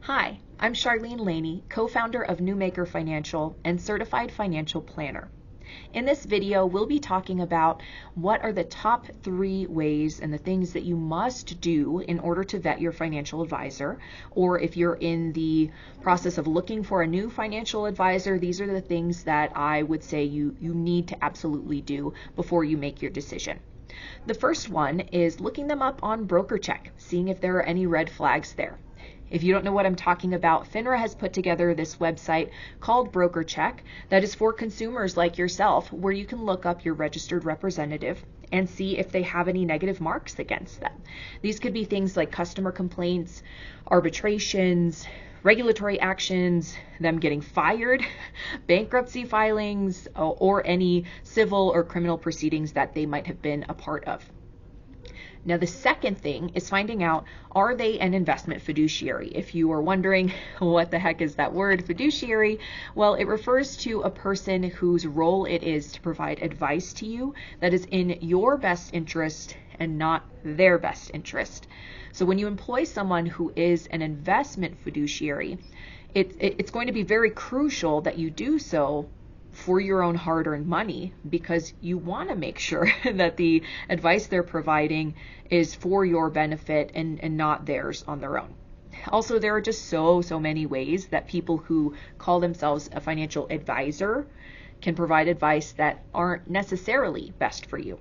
Hi, I'm Charlene Laney, co-founder of Newmaker Financial and certified financial planner. In this video, we'll be talking about what are the top 3 ways and the things that you must do in order to vet your financial advisor, or if you're in the process of looking for a new financial advisor, these are the things that I would say you need to absolutely do before you make your decision. The first one is looking them up on BrokerCheck, seeing if there are any red flags there. If you don't know what I'm talking about, FINRA has put together this website called BrokerCheck that is for consumers like yourself, where you can look up your registered representative and see if they have any negative marks against them. These could be things like customer complaints, arbitrations, regulatory actions, them getting fired, bankruptcy filings, or any civil or criminal proceedings that they might have been a part of. Now, the second thing is finding out, are they an investment fiduciary? If you are wondering what the heck is that word, fiduciary, well, it refers to a person whose role it is to provide advice to you that is in your best interest and not their best interest. So when you employ someone who is an investment fiduciary, it's going to be very crucial that you do so for your own hard-earned money, because you want to make sure that the advice they're providing is for your benefit and not theirs on their own. Also, there are just so many ways that people who call themselves a financial advisor can provide advice that aren't necessarily best for you.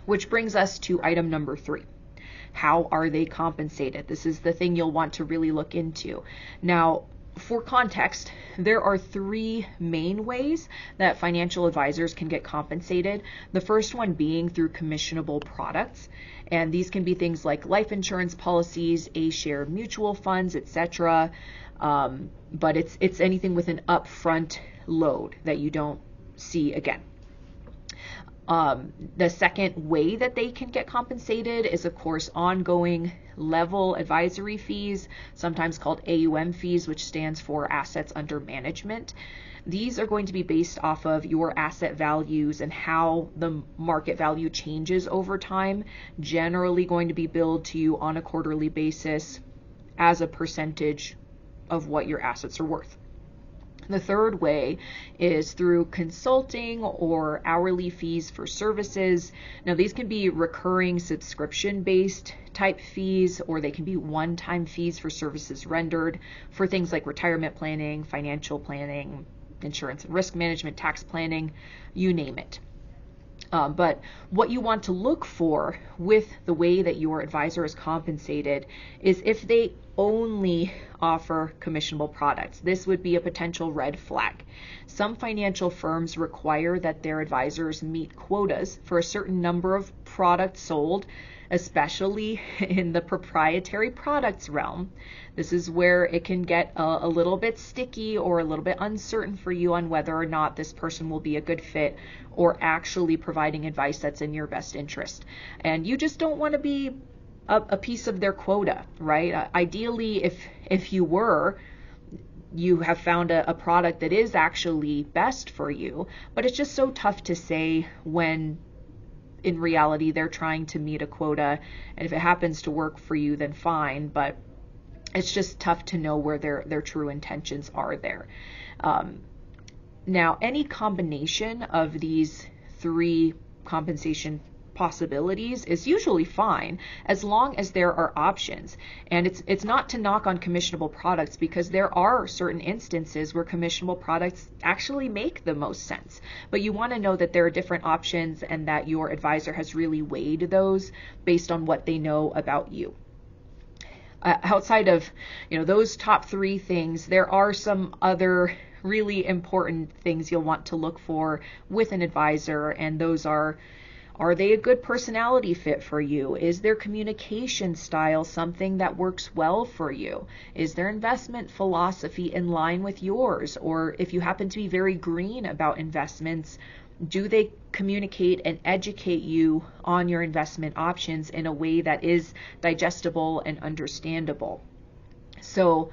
Which brings us to item number 3. How are they compensated? This is the thing you'll want to really look into. Now, for context, there are 3 main ways that financial advisors can get compensated. The first one being through commissionable products, and these can be things like life insurance policies, A-share mutual funds, etc. But it's anything with an upfront load that you don't see again. The second way that they can get compensated is, of course, ongoing level advisory fees, sometimes called AUM fees, which stands for assets under management. These are going to be based off of your asset values and how the market value changes over time, generally going to be billed to you on a quarterly basis as a percentage of what your assets are worth. The third way is through consulting or hourly fees for services. Now, these can be recurring subscription-based type fees, or they can be one-time fees for services rendered for things like retirement planning, financial planning, insurance and risk management, tax planning, you name it. But what you want to look for with the way that your advisor is compensated is if they only offer commissionable products. This would be a potential red flag. Some financial firms require that their advisors meet quotas for a certain number of products sold, especially in the proprietary products realm. This is where it can get a little bit sticky or a little bit uncertain for you on whether or not this person will be a good fit or actually providing advice that's in your best interest. And you just don't want to be a piece of their quota, right? Ideally, if you have found a product that is actually best for you, but it's just so tough to say when in reality they're trying to meet a quota, and if it happens to work for you, then fine, but it's just tough to know where their true intentions are there. Now, any combination of these 3 compensation possibilities is usually fine as long as there are options. And it's not to knock on commissionable products, because there are certain instances where commissionable products actually make the most sense. But you want to know that there are different options and that your advisor has really weighed those based on what they know about you. Outside of those top 3 things, there are some other really important things you'll want to look for with an advisor, and those are they a good personality fit for you? Is their communication style something that works well for you? Is their investment philosophy in line with yours? Or if you happen to be very green about investments, do they communicate and educate you on your investment options in a way that is digestible and understandable? So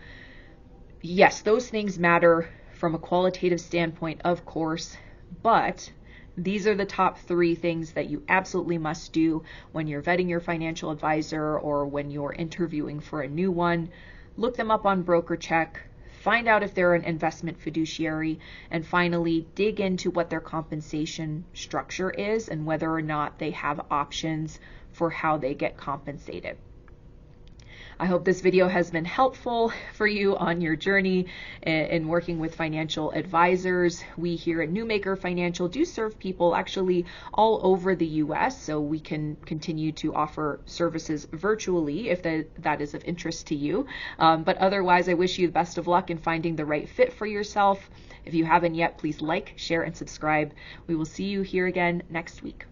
yes, those things matter from a qualitative standpoint, of course, but these are the top 3 things that you absolutely must do when you're vetting your financial advisor or when you're interviewing for a new one. look them up on broker check, find out if they're an investment fiduciary, and finally dig into what their compensation structure is and whether or not they have options for how they get compensated. I hope this video has been helpful for you on your journey in working with financial advisors. We here at Newmaker Financial do serve people actually all over the US, so we can continue to offer services virtually if that is of interest to you. But otherwise, I wish you the best of luck in finding the right fit for yourself. If you haven't yet, please like, share, and subscribe. We will see you here again next week.